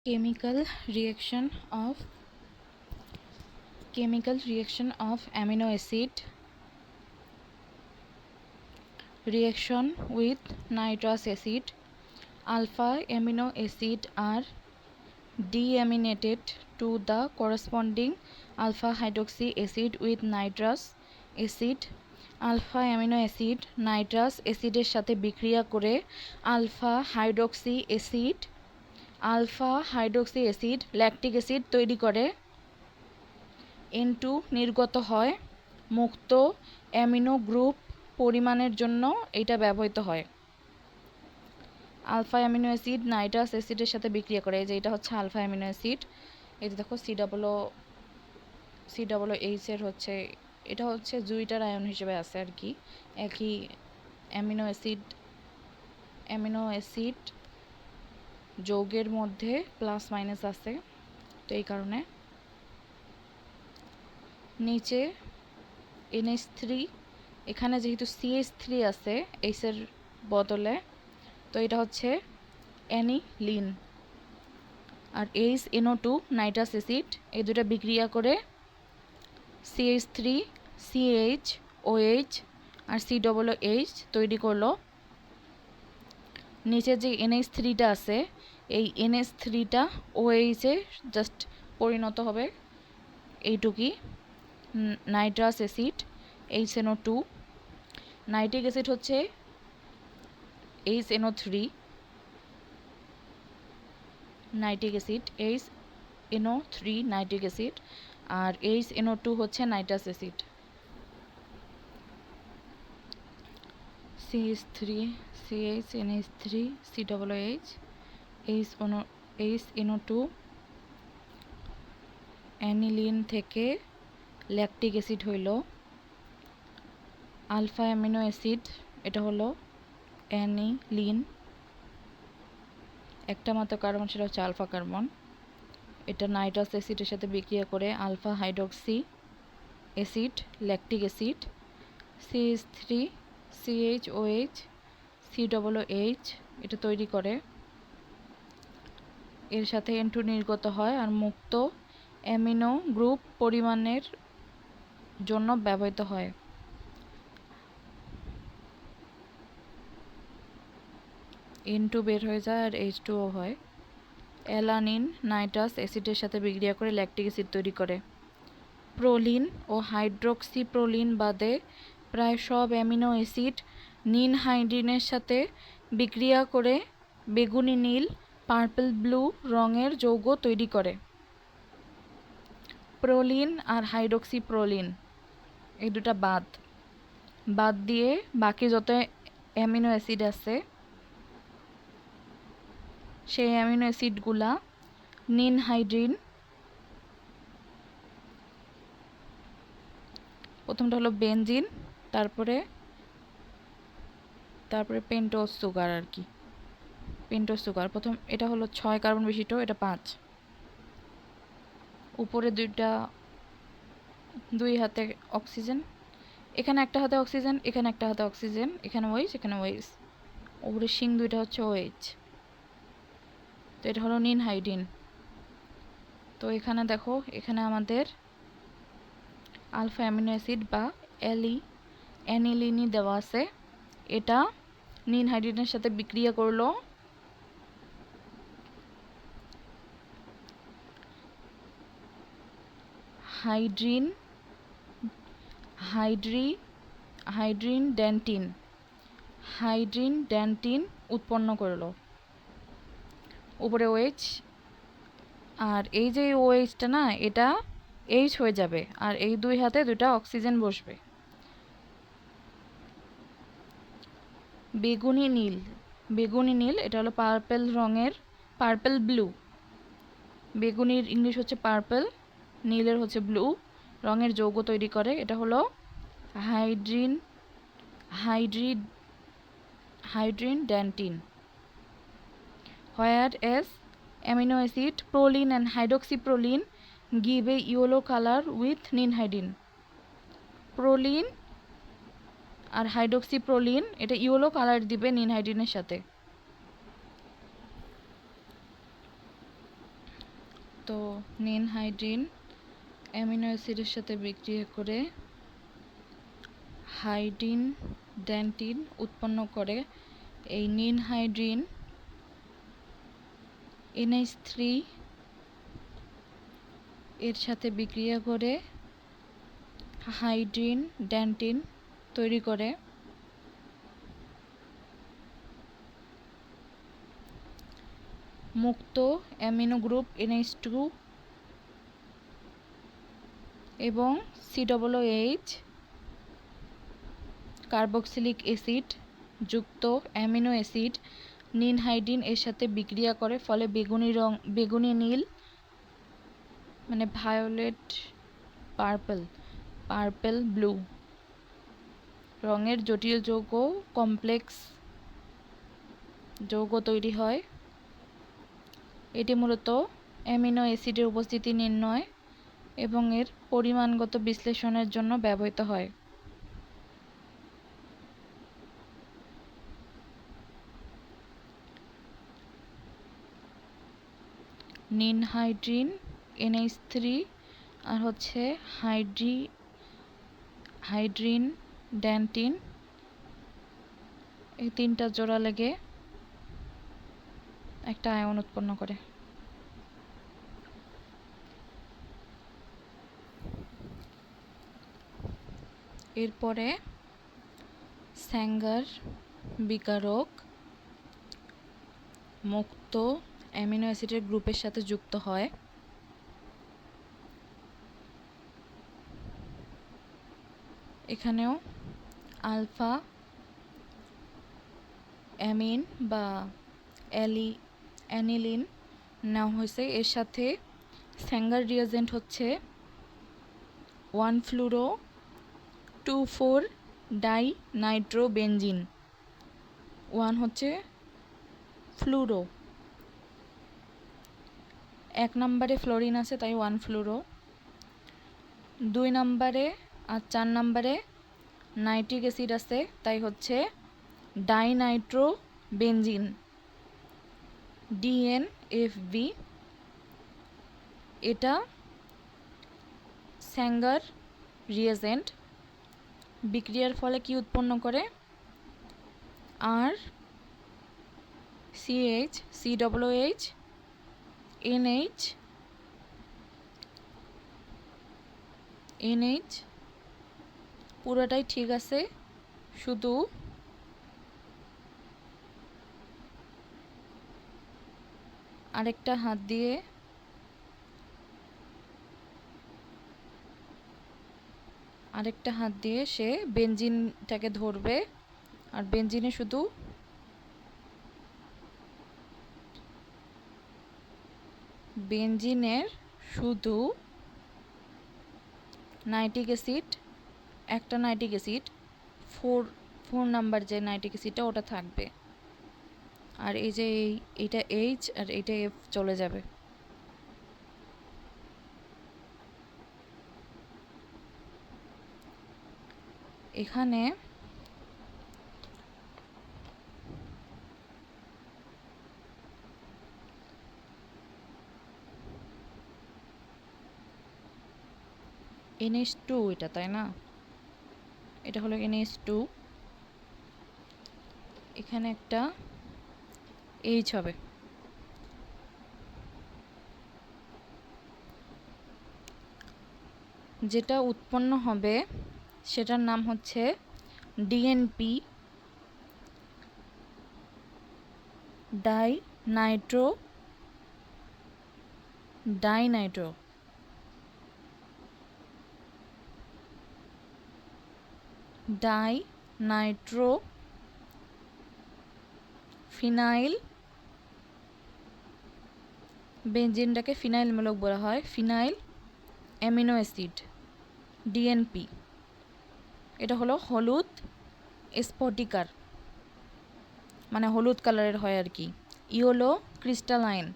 chemical reaction of amino acid reaction with nitrous acid. Alpha amino acid are deaminated to the corresponding alpha hydroxy acid with nitrous acid. Alpha amino acid nitrous অ্যাসিডের সাথে বিক্রিয়া করে alpha hydroxy acid lactic acid তৈরি করে। N2 নির্গত হয়। মুক্ত amino group পরিমাণের জন্য এটা ব্যবহৃত হয়। আলফা অ্যামিনো অ্যাসিড নাইট্রাস অ্যাসিডের সাথে বিক্রিয়া করে, যে এটা হচ্ছে আলফা অ্যামিনো অ্যাসিড। এই যে দেখো COOH এর হচ্ছে, এটা হচ্ছে জুইটার আয়ন হিসেবে আছে আর কি। একই অ্যামিনো অ্যাসিড যৌগের মধ্যে প্লাস মাইনাস আছে, তো এই কারণে। নিচে NH3, এখানে যেহেতু CH3 আছে H এর বদলে, তো এটা হচ্ছে অ্যানিলিন। আর HNO2 নাইট্রাস অ্যাসিড, এই দুটো বিক্রিয়া করে CH3 CHOH আর COOH তৈরি করলো। নিচে যে NH3টা আছে, এই NH3টা OH এ জাস্ট পরিণত হবে, এইটুকুই। Nitrous acid HNO2, nitric acid হচ্ছে HNO3, nitric acid HNO3 nitric acid, আর HNO2 হচ্ছে nitrous acid. CH3 CHNH3 COOH HNO2 aniline থেকে ল্যাকটিক অ্যাসিড হইল। আলফা অ্যামিনো অ্যাসিড, এটা হলো অ্যানিলিন, একটা মাত্র কার্বন, সেটা হচ্ছে আলফা কার্বন। এটা নাইট্রাস অ্যাসিডের সাথে বিক্রিয়া করে alpha hydroxy acid lactic acid. CH3 CHOH COOH এটা তৈরি করে, এর সাথে N2 নির্গত হয় আর মুক্ত অ্যামিনো গ্রুপ পরিমাণের জন্য ব্যবহৃত হয়। N2 বের হয়ে যায় আর H2O হয়। অ্যালানিন নাইট্রাস অ্যাসিডের সাথে বিক্রিয়া করে ল্যাকটিক অ্যাসিড তৈরি করে। প্রোলিন ও হাইড্রক্সিপ্রোলিন বাদে প্রায় সব অ্যামিনো অ্যাসিড নিনহাইড্রিনের সাথে বিক্রিয়া করে বেগুনি নীল পার্পল ব্লু রঙের যৌগ তৈরি করে। প্রোলিন আর হাইড্রক্সিপ্রোলিন এই দুটা বাদ দিয়ে বাকি যত অ্যামিনো অ্যাসিড আছে, সেই অ্যামিনো অ্যাসিডগুলা নিনহাইড্রিন, প্রথমটা হলো বেনজিন, তারপরে পেন্টোজ সুগার আর কি। পেন্টোজ সুগার প্রথম, এটা হলো 6 কার্বন বিশিষ্ট, এটা 5। উপরে দুই হাতে অক্সিজেন, এখানে একটা হাতে অক্সিজেন, এখানে একটা হাতে অক্সিজেন, এখানে ওইচ, এখানে ওইচ। উপরে শিং দুইটা হচ্ছে OH, তো এটা হলো নিনহাইড্রিন। তো এখানে দেখো, এখানে আমাদের আলফা অ্যামিনো অ্যাসিড বা অ্যানিলিনই দেওয়া আছে। এটা নিনহাইড্রিনের সাথে বিক্রিয়া করলো হাইড্রিন ড্যান্টিন উৎপন্ন করলো, উপরে OH। আর এই যে OHটা না, এটা H হয়ে যাবে, আর এই দুই হাতে দুটা অক্সিজেন বসবে। বেগুনি নীল, এটা হলো পার্পল রঙের, পার্পল ব্লু। বেগুনির ইংলিশ হচ্ছে পার্পল, নীলের হচ্ছে ব্লু রঙের যৌগ তৈরি করে, এটা হলো হাইড্রিন ড্যান্টিন। Whereas amino acid proline and hydroxyproline give a yellow color with ninhydrin. Proline আর হাইড্রক্সিপ্রোলিন এটা ইয়েলো কালার দিবে নিনহাইড্রিনের সাথে। তো নিনহাইড্রিন অ্যামিনো অ্যাসিডের সাথে বিক্রিয়া করে হাইড্রিন ড্যান্টিন উৎপন্ন করে। এই নিনহাইড্রিন NH3 এর সাথে বিক্রিয়া করে হাইড্রিন ড্যান্টিন তৈরি করে। মুক্ত অ্যামিনো গ্রুপ NH2 এবং COOH কার্বক্সিলিক অ্যাসিড যুক্ত অ্যামিনো অ্যাসিড নিনহাইড্রিন এর সাথে বিক্রিয়া করে, ফলে বেগুনি নীল মানে ভায়োলেট পার্পল ব্লু রঙের জটিল যৌগ কমপ্লেক্স যৌগ তৈরি হয়। এটি মূলত অ্যামিনো অ্যাসিডের উপস্থিতি নির্ণয় এবং এর পরিমাণগত বিশ্লেষণের জন্য ব্যবহৃত হয়। নিনহাইড্রিন NH3 আর হচ্ছে হাইড্রিন ড্যান্টিন, এই তিনটা জোড়া লেগে একটা আয়ন উৎপন্ন করে। এরপরে স্যাঙ্গার বিকারক মুক্ত অ্যামিনো অ্যাসিডের গ্রুপের সাথে যুক্ত হয়। এখানেও আলফা অ্যামিন বা অ্যানিলিন নেওয়া হয়েছে। এর সাথে স্যাঙ্গার রিয়েজেন্ট হচ্ছে 1-fluoro-2,4-ডাইনাইট্রোবেনজিন। 1 হচ্ছে ফ্লুরো, 1 নম্বরে ফ্লোরিন আছে তাই 1-ফ্লুরো, 2 নম্বরে আর 4 নম্বরে নাইট্রিক অ্যাসিড আছে তাই হচ্ছে ডাইনাইট্রোবেনজিন DNFB। এটা স্যাঙ্গার রিয়েজেন্ট বিক্রিয়ার ফলে কি উৎপন্ন করে? আর COOH NH পুরোটাই ঠিক আছে, শুধু আরেকটা হাত দিয়ে সে বেনজিনটাকে ধরবে, আর বেনজিনে শুধু নাইট্রিক অ্যাসিড, একটা নাইট্রিক অ্যাসিড 4 নাম্বার যে নাইট্রিক অ্যাসিডটা ওটা থাকবে, আর এই যে এইটা H আর এইটা F চলে যাবে। এখানে NH2 এটা, তাই না? এটা হলো NH2, এখানে একটা H হবে। যেটা উৎপন্ন হবে সেটার নাম হচ্ছে DNP ডাইনাইট্রো ফিনাইল বেনজিনটাকে ফিনাইল মূলক বলা হয়, ফিনাইল অ্যামিনো অ্যাসিড DNP। এটা হলো হলুদ স্ফটিকার, মানে হলুদ কালারের হয় আর কি। Yellow crystalline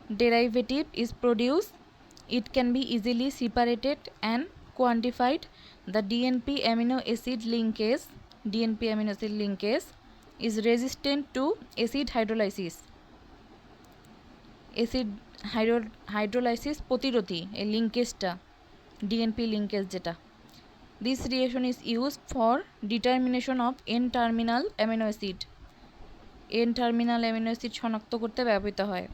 derivative is produced. It can be easily separated and quantified. The DNP amino acid linkase is resistant to acid hydrolysis. Acid hydrolysis প্রতিরোধী এই লিঙ্কেজটা, ডিএনপি লিঙ্কেজ যেটা। This reaction is used for determination of N terminal amino acid. N terminal amino acid শনাক্ত করতে ব্যবহৃত হয়।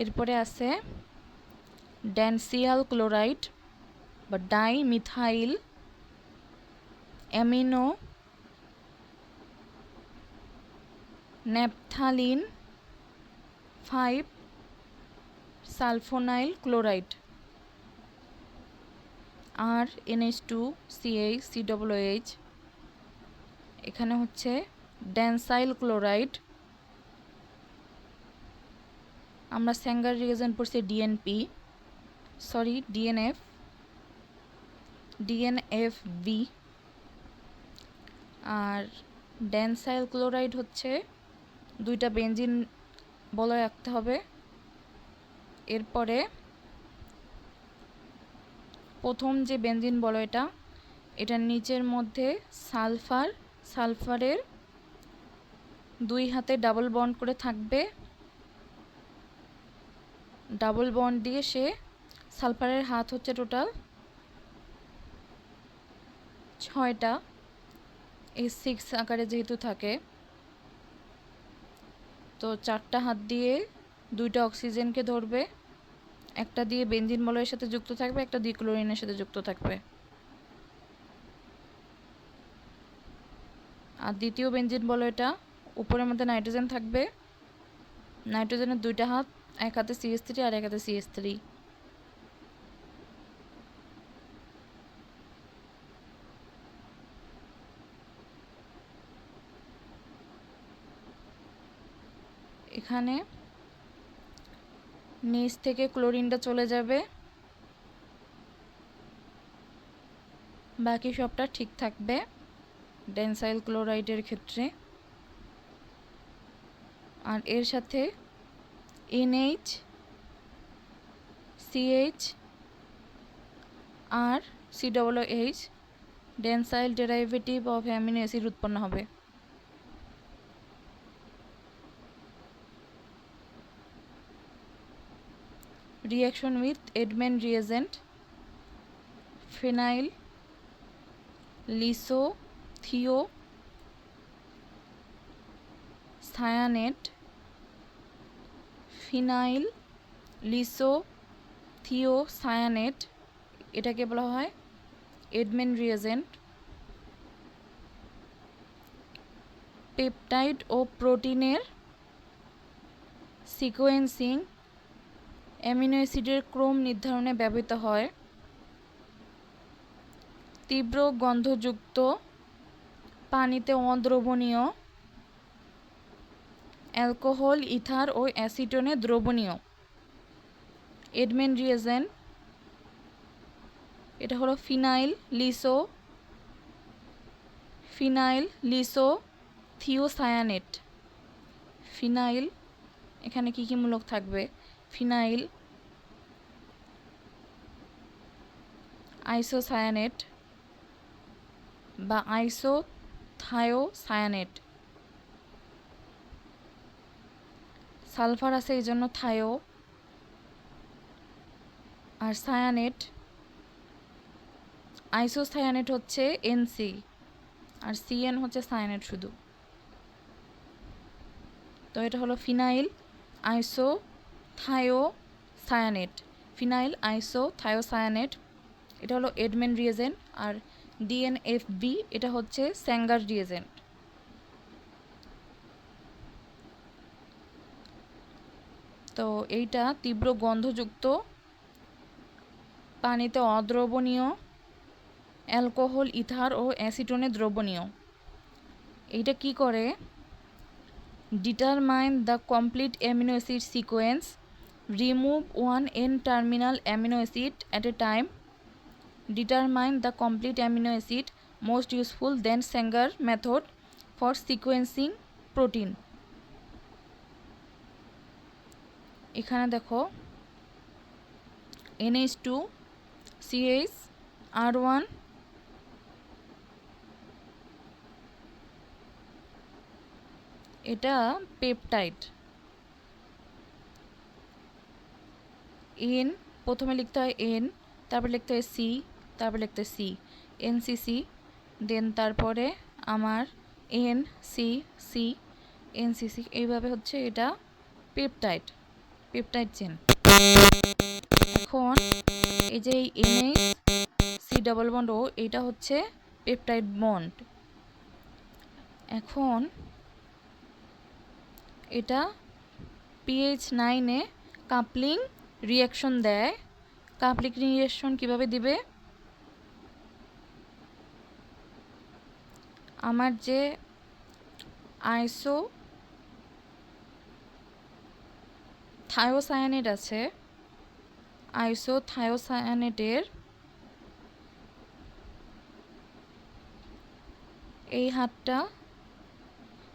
এরপরে আছে ড্যানসিয়াল ক্লোরাইড বা dimethyl amino naphthalene 5 sulphonyl chloride, আর NH2CH COOH। এখানে হচ্ছে ড্যানসাইল ক্লোরাইড, আমরা স্যাঙ্গার রিয়েজেন্ট পড়ছি DNFV। আর ড্যানসাইল ক্লোরাইড হচ্ছে দুইটা বেনজিন বলয় রাখতে হবে। এরপরে প্রথম যে বেনজিন বলয়টা, এটার নিচের মধ্যে সালফারের 2 হাতে ডাবল বন্ড করে থাকবে। ডাবল বন্ড দিয়ে সে সালফারের হাত হচ্ছে টোটাল 6টা, S6 আকারে যেহেতু থাকে, তো 4টা হাত দিয়ে 2টা অক্সিজেনকে ধরবে, একটা দিয়ে বেনজিন বলয়ের সাথে যুক্ত থাকবে, একটা দিয়ে ক্লোরিনের সাথে যুক্ত থাকবে। আর দ্বিতীয় বেনজিন বলয়টা উপরের মধ্যে নাইট্রোজেন থাকবে, নাইট্রোজেনের 2টা হাত, এক হাতে CH3 আর এক হাতে CH3। এখানে নিচ থেকে ক্লোরিনটা চলে যাবে, বাকি সবটা ঠিক থাকবে ড্যানসাইল ক্লোরাইডের ক্ষেত্রে। আর এর সাথে NH CH আর COOH dansyl derivative of amino acid উৎপন্ন হবে। Reaction with Edman reagent, phenyl isothiocyanate, phenyl isothiocyanate, এটাকে বলা হয় এডম্যান রিয়েজেন্ট। পেপটাইড ও প্রোটিনের সিকোয়েন্সিং অ্যামিনো অ্যাসিডের ক্রম নির্ধারণে ব্যবহৃত হয়। তীব্র গন্ধযুক্ত, পানিতে অদ্রবণীয়, অ্যালকোহল, ইথার ও অ্যাসিটোনে দ্রবণীয় এডম্যান রিয়েজেন্ট, এটা হলো ফিনাইল লিসোথিওসায়ানেট। ফিনাইল, এখানে কি কি মূলক থাকবে? ফিনাইল, আইসোসায়ানেট বা আইসোথায়োসায়ানেট, সালফার আছে এই জন্য থায়ো, আর সায়ানেট, আইসোসায়ানেট হচ্ছে NC, আর CN হচ্ছে সায়ানেট শুধু। তো এটা হলো ফিনাইল আইসোথায়োসায়ানেট, ফিনাইল আইসোথায়োসায়ানেট, এটা হলো এডম্যান রিয়েজেন্ট। আর DNFB এটা হচ্ছে স্যাঙ্গার রিয়েজেন্ট। তো এইটা তীব্র গন্ধযুক্ত, পানিতে অদ্রবণীয়, অ্যালকোহল, ইথার ও অ্যাসিটোনে দ্রবণীয়। এইটা কি করে? Determine the complete amino acid sequence, remove one N-terminal amino acid at a time, determine the complete amino acid, most useful than Sanger method for sequencing protein। এখানে দেখো NH2CH এটা পেপটাইড। এন প্রথমে লিখতে হয় এন, তারপর লিখতে হয় C, তারপর লিখতে হয় সি, এনসিসি, দেন তারপরে আমার এন সি সি এনসিসি, এইভাবে হচ্ছে এটা পেপটাইড, পেপটাইড চেন। এখন এই যে এনএইচ সি ডাবল বন্ড ও, এটা হচ্ছে পেপটাইড বন্ড। এখন এটা pH9 কাপলিং রিয়াকশন দেয়। কাপলিং রিয়াকশন কিভাবে দিবে? আমার যে আইসোথায়োসায়ানেট আছে, আইসোথায়োসায়ানেটের এই হাতটা,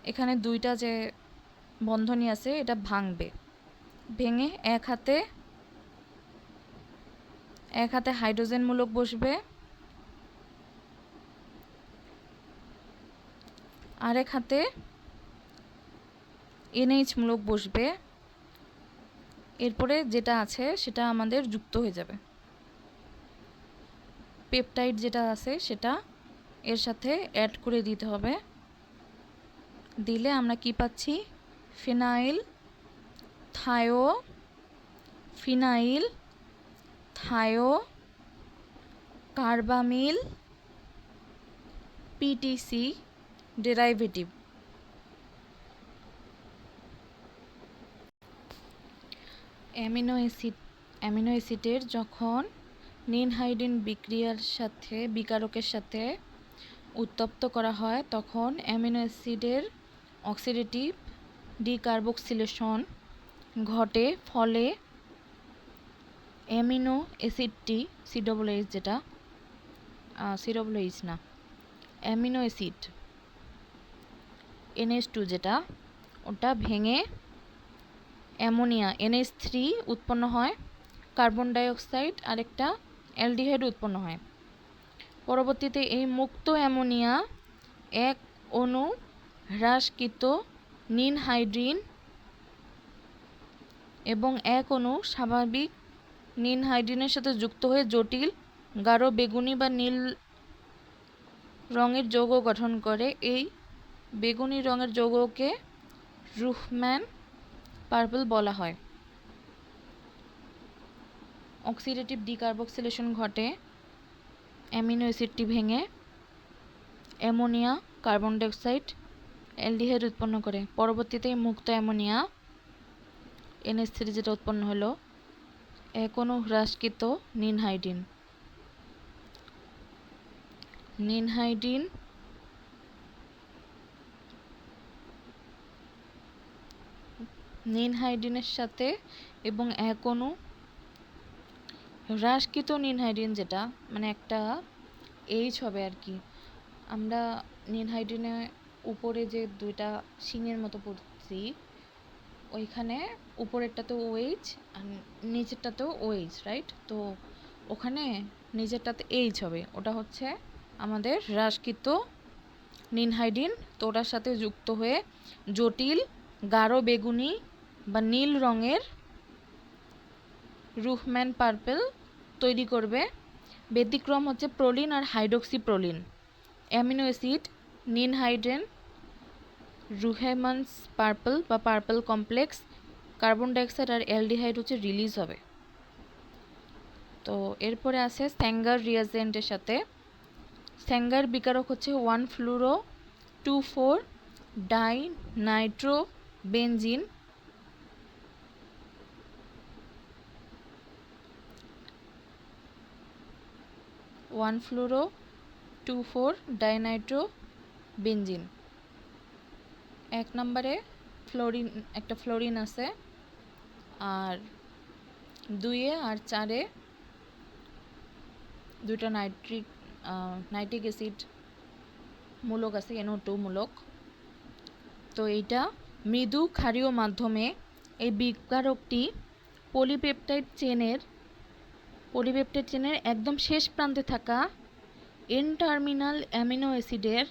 এখানে দুইটা যে বন্ধনী আছে এটা ভাঙবে, ভেঙে এক হাতে হাইড্রোজেন মূলক বসবে, আরেক হাতে এনএইচ মূলক বসবে। এরপরে যেটা আছে সেটা আমাদের যুক্ত হয়ে যাবে, পেপটাইড যেটা আছে সেটা এর সাথে অ্যাড করে দিতে হবে। দিলে আমরা কি পাচ্ছি? Phenyl thio carbamyl PTC derivative. Amino অ্যাসিডের যখন নিনহাইডিন বিকারকের সাথে উত্তপ্ত করা হয় তখন অ্যামিনো অ্যাসিডের অক্সিডেটিভ ডিকার্বক্সিলেশন ঘটে, ফলে অ্যামিনো অ্যাসিডটি অ্যামিনো অ্যাসিড NH2 যেটা, ওটা ভেঙে অ্যামোনিয়া NH3 উৎপন্ন হয়, কার্বন ডাইঅক্সাইড আর একটা অ্যালডিহাইড উৎপন্ন হয়। পরবর্তীতে এই মুক্ত অ্যামোনিয়া এক অণু হ্রাসকৃত নিনহাইড্রিন এবং এক অণু স্বাভাবিক নিনহাইড্রিনের সাথে যুক্ত হয়ে জটিল গাঢ় বেগুনি বা নীল রঙের যৌগ গঠন করে। এই বেগুনি রঙের যৌগকে রুহম্যান পার্পল বলা হয়। অক্সিডেটিভ ডিকার্বক্সিলেশন ঘটে, অ্যামিনো অ্যাসিডটি ভেঙে অ্যামোনিয়া, কার্বন ডাইঅক্সাইড, অ্যালডিহাইড উৎপন্ন করে। পরবর্তীতে মুক্ত অ্যামোনিয়া NH3 যেটা উৎপন্ন হলো এক অণু হ্রাসকৃত নিনহাইড্রিনের সাথে এবং এক অণু হ্রাসকৃত নিনহাইড্রিন যেটা মানে একটা এইচ হবে আর কি। আমরা নিনহাইড্রিনে উপরে যে দুইটা শিঙের মতো পড়ছি, ওইখানে উপরেরটাতেও OH আর নিচেরটাতেও OH, রাইট? তো ওখানে নিচেরটাতে এইচ হবে, ওটা হচ্ছে আমাদের হ্রাসকৃত নিনহাইড্রিন। তো ওটার সাথে যুক্ত হয়ে জটিল গাঢ় বেগুনি বা নীল রঙের রুহম্যান পার্পল তৈরি করবে। ব্যতিক্রম হচ্ছে প্রোলিন আর হাইড্রোক্সিপ্রোলিন। অ্যামিনো অ্যাসিড নিনহাইড্রেন রুহম্যানস পার্পল বা পার্পল কমপ্লেক্স, কার্বন ডাইঅক্সাইড আর অ্যালডিহাইড হচ্ছে রিলিজ হবে। তো এরপরে আছে স্যাঙ্গার রিয়াজেন্টের সাথে। স্যাঙ্গার বিকারক হচ্ছে 1-ফ্লুরো-2,4 ডাইনাইট্রোবেনজিন, 1-ফ্লুরো-2,4 ডাইনাইট্রোবেনজিন। এক নম্বরে একটা ফ্লোরিন আছে, আর 2 আর 4 দুইটা নাইট্রিক অ্যাসিড মূলক আছে, NO2 মূলক। তো এইটা মৃদু ক্ষারীয় মাধ্যমে এই বিকারকটি পলিপেপটাইড চেনের একদম শেষ প্রান্তে থাকা এন টার্মিনাল অ্যামিনো অ্যাসিডের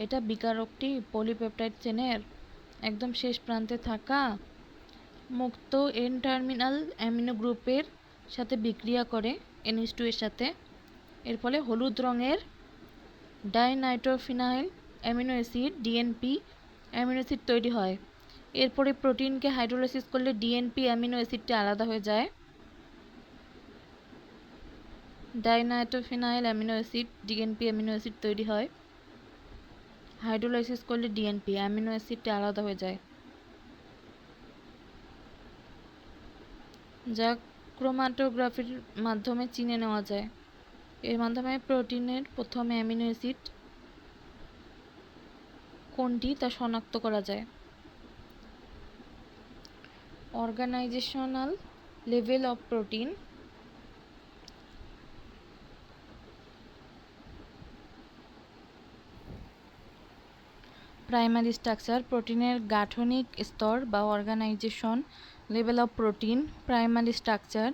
এটা বিকারকটি পলিপেপটাইড চেনের একদম শেষ প্রান্তে থাকা মুক্ত এন টার্মিনাল অ্যামিনো গ্রুপের সাথে বিক্রিয়া করে NH2 এর সাথে। এর ফলে হলুদ রঙের dinitrophenyl amino acid DNP amino acid তৈরি হয়। এরপরে প্রোটিনকে হাইড্রোলাইসিস করলে DNP অ্যামিনো অ্যাসিডটি আলাদা হয়ে যায়। Dinitrophenyl amino acid DNP amino acid তৈরি হয়। হাইড্রোলাইসিস করলে DNP অ্যামিনো অ্যাসিডটি আলাদা হয়ে যায়, যা ক্রোমাটোগ্রাফির মাধ্যমে চিনে নেওয়া যায়। এর মাধ্যমে প্রোটিনের প্রথম অ্যামিনো অ্যাসিড কোনটি তা শনাক্ত করা যায়। Organisational level of protein. Primary structure প্রোটিনের গাঠনিক স্তর বা organisation level of protein. Primary structure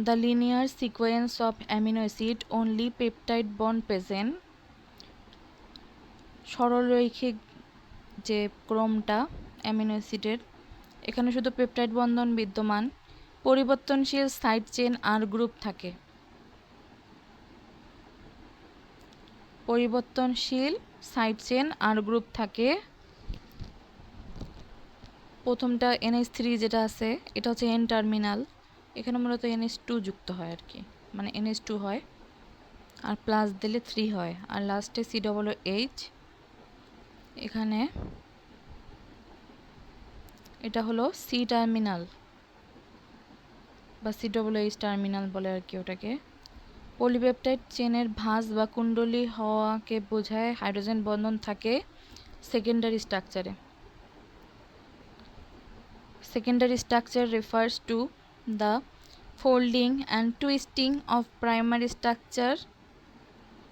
the linear sequence of amino acid only peptide bond present. সরলরৈখিক যে ক্রমটা অ্যামিনো অ্যাসিডের, এখানে শুধু পেপটাইড বন্ধন বিদ্যমান। পরিবর্তনশীল সাইড চেন আর গ্রুপ থাকে। পরিবর্তনশীল সাইড চেন আর গ্রুপ থাকে। প্রথমটা NH3 যেটা আছে এটা হচ্ছে এন টার্মিনাল, এখানে মূলত NH2 যুক্ত হয় আর কি, মানে NH2 হয় আর প্লাস দিলে 3 হয়, আর লাস্টে COOH। এখানে এটা হলো সি টার্মিনাল বা COOH টার্মিনাল বলে আর কি ওটাকে। পলিপেপটাইড চেনের ভাঁজ বা কুণ্ডলী হওয়াকে বোঝায় হাইড্রোজেন বন্ধন থাকে secondary স্ট্রাকচারে। Secondary structure refers to the folding and twisting of primary structure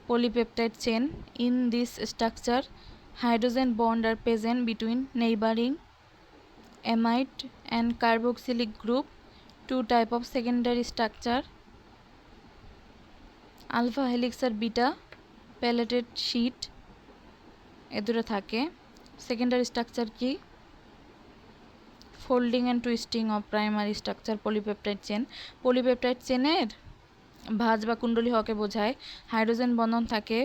polypeptide chain. In this structure, hydrogen bonds are present between neighboring amide and carboxylic group. Two types of secondary structure, alpha helix R beta palated sheet এ দুটো থাকে। Secondary structure কি? Folding and twisting of primary structure polypeptide chain. Polypeptide চেনের ভাঁজ বা কুণ্ডলী হওয়াকে বোঝায়। Hydrogen বন্ধন থাকে,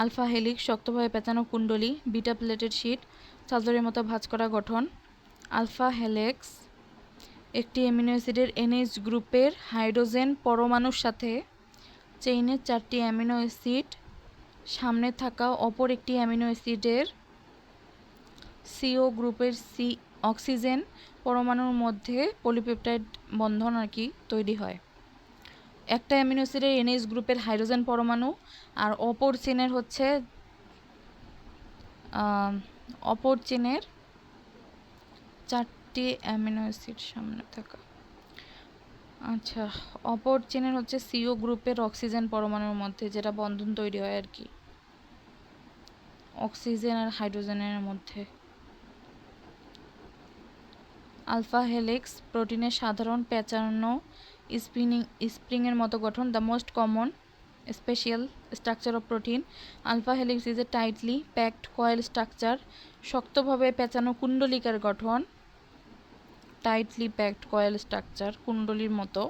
আলফা হেলিক্স শক্তভাবে পেঁচানো কুণ্ডলী, বিটা প্লেটেড শিট চাদরের মতো ভাঁজ করা গঠন। আলফা হেলিক্স একটি অ্যামিনো অ্যাসিডের NH গ্রুপের হাইড্রোজেন পরমাণুর সাথে চেইনের 4টি অ্যামিনো অ্যাসিড সামনে থাকা অপর একটি অ্যামিনো অ্যাসিডের CO গ্রুপের অক্সিজেন পরমাণুর মধ্যে পলিপেপটাইড বন্ধন আর কি তৈরি হয়। একটা অ্যামিনো অ্যাসিডের NH গ্রুপের হাইড্রোজেন পরমাণু আর অপর চেনের 4টি অ্যামিনো অ্যাসিড সামনে থাকা। আচ্ছা, অপর চেনের হচ্ছে CO গ্রুপের অক্সিজেন পরমাণুর মধ্যে যেটা বন্ধন তৈরি হয় আর কি, অক্সিজেন আর হাইড্রোজেনের মধ্যে। আলফা হেলিক্স প্রোটিনের সাধারণ পেঁচানো স্প্রিংয়ের মতো গঠন। The most common special structure of protein. Alpha helix is a tightly packed coil structure. শক্তভাবে পেঁচানো কুণ্ডলিকার গঠন। টাইটলি প্যাকড কয়েল স্ট্রাকচার, কুণ্ডলীর মতো।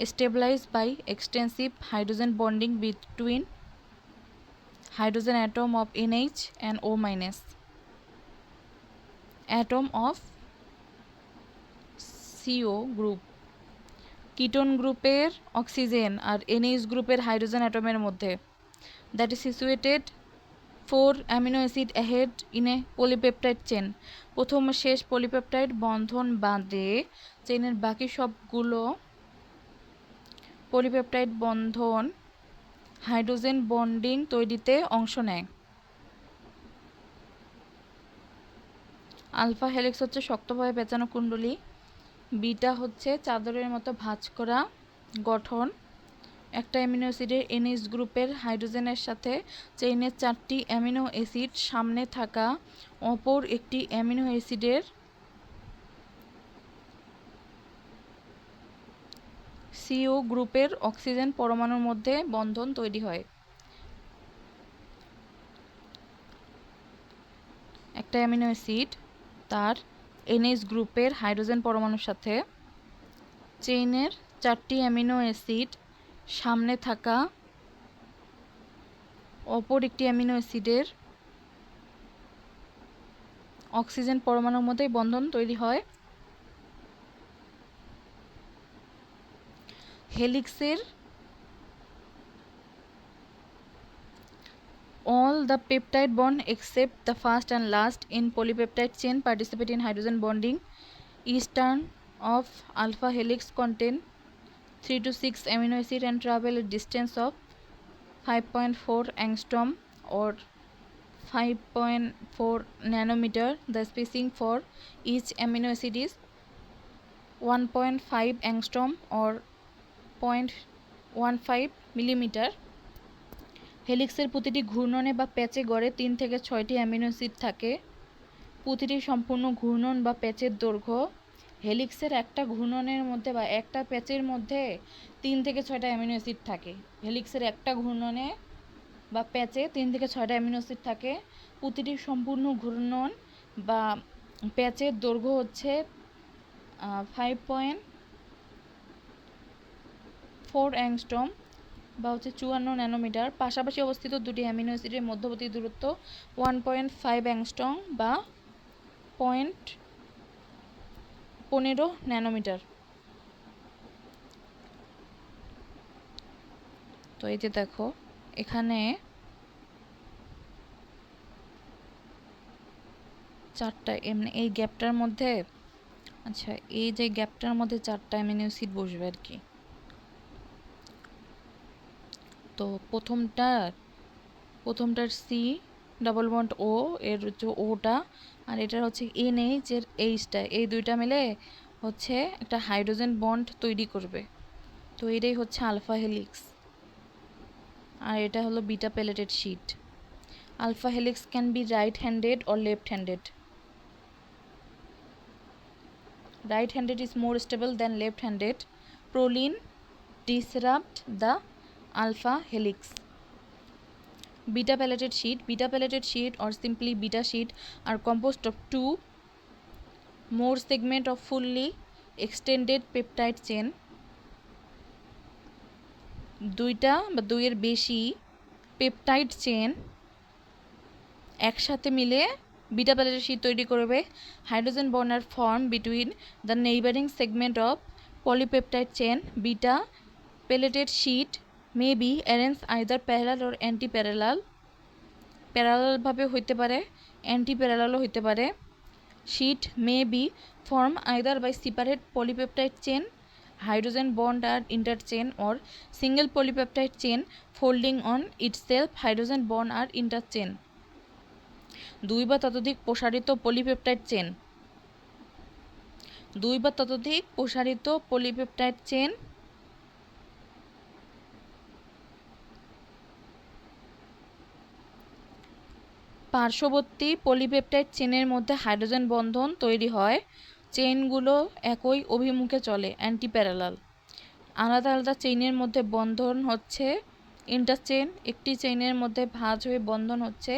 Stabilised by extensive hydrogen bonding between hydrogen atom of NH and O-. Atom of CO group ketone গ্রুপের oxygen আর NH গ্রুপের hydrogen অ্যাটমের মধ্যে। That is situated 4 amino acid ahead in a polypeptide chain. প্রথম ও শেষ পলিপেপটাইড বন্ধন বাদে চেনের বাকি সবগুলো পলিপেপটাইড বন্ধন হাইড্রোজেন বন্ডিং তৈরিতে অংশ নেয়। আলফা হেলিক্স হচ্ছে শক্তভাবে পেঁচানো কুণ্ডলী, বিটা হচ্ছে চাদরের মতো ভাঁজ করা গঠন। একটা অ্যামিনো অ্যাসিডের NH গ্রুপের হাইড্রোজেনের সাথে চেইনের 4টি অ্যামিনো অ্যাসিড সামনে থাকা অপর একটি অ্যামিনো অ্যাসিডের CO গ্রুপের অক্সিজেন পরমাণুর মধ্যে বন্ধন তৈরি হয়। একটা অ্যামিনো অ্যাসিড তার NH গ্রুপের হাইড্রোজেন পরমাণুর সাথে চেইনের 4টি অ্যামিনো অ্যাসিড সামনে থাকা অপর একটি অ্যামিনো অ্যাসিডের অক্সিজেন পরমাণুর মধ্যে বন্ধন তৈরি হয়। হেলিক্সের all the peptide bond except the first and last in polypeptide chain participate in hydrogen bonding. Each turn of alpha helix contain 3 to 6 amino acid and travel a distance of 5.4 angstrom or 5.4 nanometer. The spacing for each amino acid is 1.5 angstrom or 0.15 millimeter. হেলিক্সের প্রতিটি ঘূর্ণনে বা প্যাচে গড়ে 3 থেকে 6টি amino acid থাকে। প্রতিটি সম্পূর্ণ ঘূর্ণন বা প্যাচের দৈর্ঘ্য হেলিক্সের একটা ঘূর্ণনের মধ্যে বা একটা প্যাচের মধ্যে 3 থেকে 6টা অ্যামিনো অ্যাসিড থাকে। হেলিক্সের একটা ঘূর্ণনে বা প্যাচে 3 থেকে 6টা অ্যামিনো অ্যাসিড থাকে। প্রতিটি সম্পূর্ণ ঘূর্ণন বা প্যাচের দৈর্ঘ্য হচ্ছে 5.4 অ্যাংস্ট্রম বা হচ্ছে 54 ন্যানোমিটার। পাশাপাশি অবস্থিত দুটি অ্যামিনো অ্যাসিডের মধ্যবর্তী দূরত্ব 1.5 অ্যাংস্ট্রম বা 0.15 ন্যানোমিটার। তো এই যে দেখো এখানে চারটা এমনি এই গ্যাপটার মধ্যে, আচ্ছা এই যে গ্যাপটার মধ্যে 4টা অ্যামিনো অ্যাসিড বসবে আর কি। তো প্রথমটার সি ডাবল বন্ড ও এর হচ্ছে ওটা, আর এটার হচ্ছে NH এর এইচটা, এই দুইটা মিলে হচ্ছে একটা হাইড্রোজেন বন্ড তৈরি করবে। তো এটাই হচ্ছে আলফা হেলিক্স, আর এটা হলো beta pleated sheet. Alpha helix can be right handed or left handed. Right handed is more stable than left handed. Proline disrupt the alpha helix. Beta pelated sheet or simply beta sheet are composed of two more segment of fully extended peptide chain. দুইটা বা দুইয়ের বেশি peptide chain একসাথে মিলে beta pleated sheet তৈরি করবে। Hydrogen bond are form between the neighbouring segment of polypeptide chain. Beta pleated sheet may be arrange either parallel or anti parallel. প্যারালালভাবে হইতে পারে, অ্যান্টি প্যারালালও হইতে পারে। Sheet may be form either by separate polypeptide chain, hydrogen bond are interchain, or single polypeptide chain folding on itself, hydrogen bond are interchain. দুই বা ততোধিক প্রসারিত পলিপেপটাইড চেন, দুই বা ততোধিক প্রসারিত পলিপেপটাইড চেন পার্শ্ববর্তী পলিপেপটাইড চেনের মধ্যে হাইড্রোজেন বন্ধন তৈরি হয়। চেইনগুলো একই অভিমুখে চলে, অ্যান্টি প্যারালাল। আলাদা আলাদা চেইনের মধ্যে বন্ধন হচ্ছে ইন্টারচেন। একটি চেইনের মধ্যে ভাঁজ হয়ে বন্ধন হচ্ছে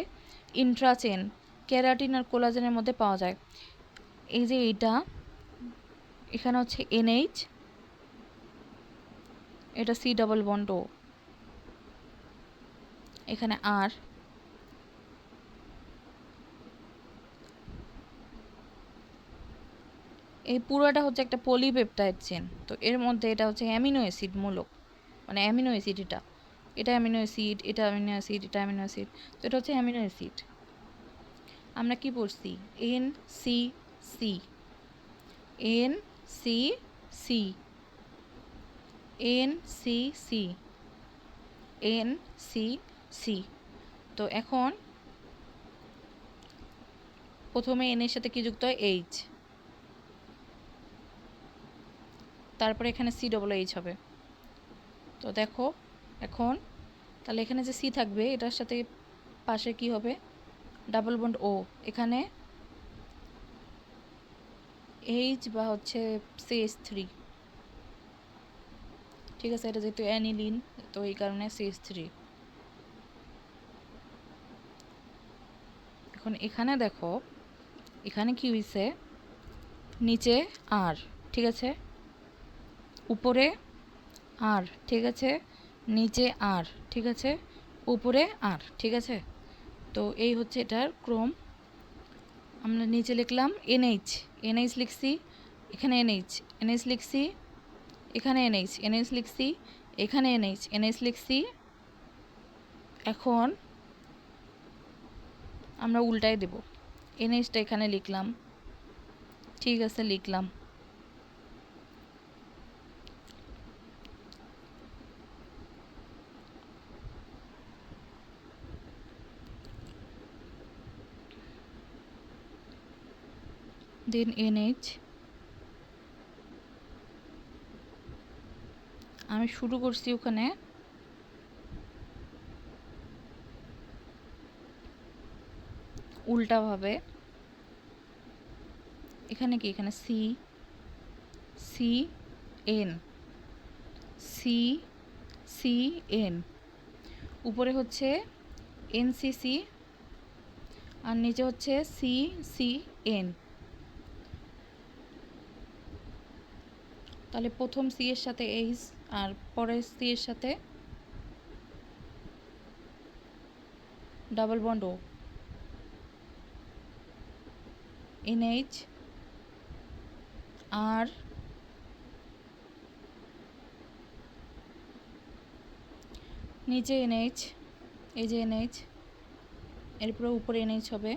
ইন্ট্রাচেন। ক্যারাটিন আর কোলাজেনের মধ্যে পাওয়া যায়। এই যে এইটা এখানে হচ্ছে NH, এটা C ডাবল বন্ড O, এখানে R, এই পুরোটা হচ্ছে একটা পলিপেপটাইড চেন। তো এর মধ্যে এটা হচ্ছে অ্যামিনো অ্যাসিড মূলক, মানে অ্যামিনো অ্যাসিড, এটা অ্যামিনো অ্যাসিড, এটা অ্যামিনো অ্যাসিড, এটা অ্যামিনো অ্যাসিড। তো এটা হচ্ছে অ্যামিনো অ্যাসিড। আমরা কি পড়ছি? NCC, NCC, NCC, NCC। তো এখন প্রথমে N এর সাথে কি যুক্ত হয়? H, তারপরে এখানে C ডবল H হবে। তো দেখো এখন তাহলে এখানে যে C থাকবে এটার সাথে পাশে কি হবে? ডাবল বন্ড O, এখানে H বা হচ্ছে CH3, ঠিক আছে। এটা যেহেতু অ্যানিলিন তো এই কারণে CH3। এখন এখানে দেখো এখানে কি হয়েছে, নিচে আর, ঠিক আছে, উপরে আর, ঠিক আছে, নিচে আর, ঠিক আছে, উপরে আর, ঠিক আছে। তো এই হচ্ছে এটার ক্রম। আমরা নিচে লিখলাম এনএইচ, এনএইচ লিখছি, এখানে এনএইচ, এনএইচ লিখছি, এখানে এনএইচ, এনএইচ লিখছি, এখানে এনএইচ, এনএইচ লিখছি। এখন আমরা উল্টায় দেব, এনএইচটা এখানে লিখলাম, ঠিক আছে, লিখলাম। দেন এনএইচ, আমি শুরু করছি ওখানে উল্টাভাবে, এখানে কি, এখানে C, C N, C, C N, উপরে হচ্ছে এনসিসি আর নিচে হচ্ছে সি, সি এন। তাহলে প্রথম সি এর সাথে এইচ আর পরের সি এর সাথে ডাবল বন্ড ও, এনএইচ আর নিচে এনএইচ, এই যে এনএইচ, এরপরে উপরে এনএইচ হবে,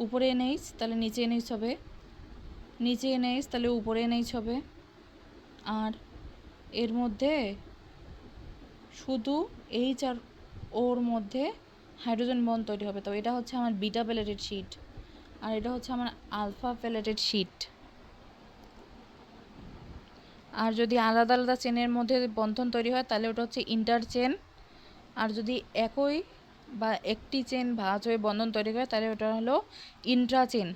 উপরে এনএইচ তাহলে নিচে এনএইচ হবে, নিচে এনএইচ তাহলে উপরে এনএইচ হবে। আর এর মধ্যে শুধু এইচ আর ওর মধ্যে হাইড্রোজেন বন্ড তৈরি হবে। তো এটা হচ্ছে আমার বিটা প্যালেটেড শিট আর এটা হচ্ছে আমার আলফা প্যালেটেড শিট। আর যদি আলাদা আলাদা চেনের মধ্যে বন্ধন তৈরি হয় তাহলে ওটা হচ্ছে ইন্টারচেন। আর যদি একই বা একটি চেন ভাঁজ হয়ে বন্ধন তৈরি করে তাহলে ওটা হলো ইন্ট্রাচেন।